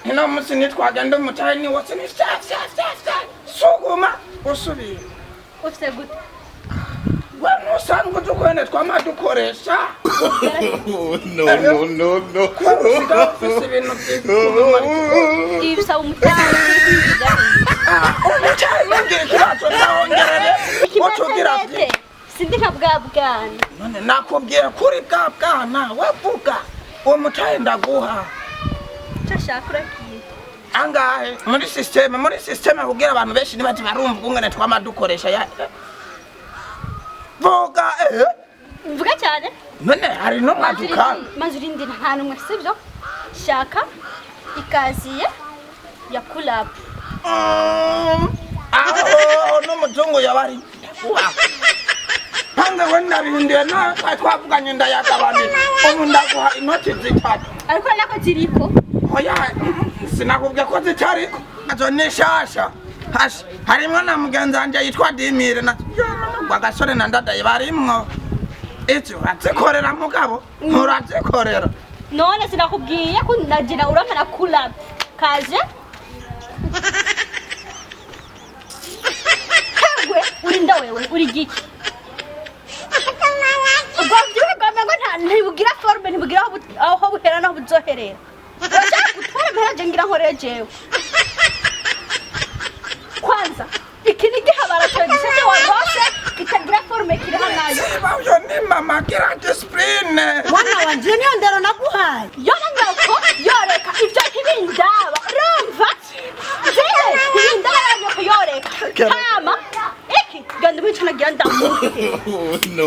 Ino musini twagenda umutayini wose ni sta suguma usubira ufite gute wano sangu tukwene twamadukoresha no ibisa umutayini ngira kibazo ndahongerere otugira sindi nka bwana none nakubwiye kuri bwana wavuga uwo mutayi ndaguha cyashaka urakiye angahe muri system kugira abantu benshi nibati barumva ungene twamadukoresha ya vuga mvuga cyane none hari no maduka mazurindi nta numwe sibyo shaka ikaziye ya kulab no muzungu yabari Hanga wenda bihundiye na twavuganye ndayagabane ubu ndaguha inoti zitatu ariko nako ziriko oya sinakubwiye ko zitariko azo ni shasha harimwo na mugenzi wanje yitwa Dimire na bagasore na ndadaye barimwo icyo urazikorera mugabo nturazikorera none sinakubwiye ko ndagira uramena kulab kaje hewe urinda wewe uri giki ntibugira forme ntibugira aho buhera naho buzoherera urashaka gutwara mperaje ngira nkorejewe kwanza iki ni gihabara cyo gisese wa rose kitagira forme kiri hanayo uyo ni mama kira discipline mwana wanje niyo ndero naguhaye yona ngako yoreka ivyo ntibindaba urumva ntibindaba yo yoreka kama iki ganda bichana ganda no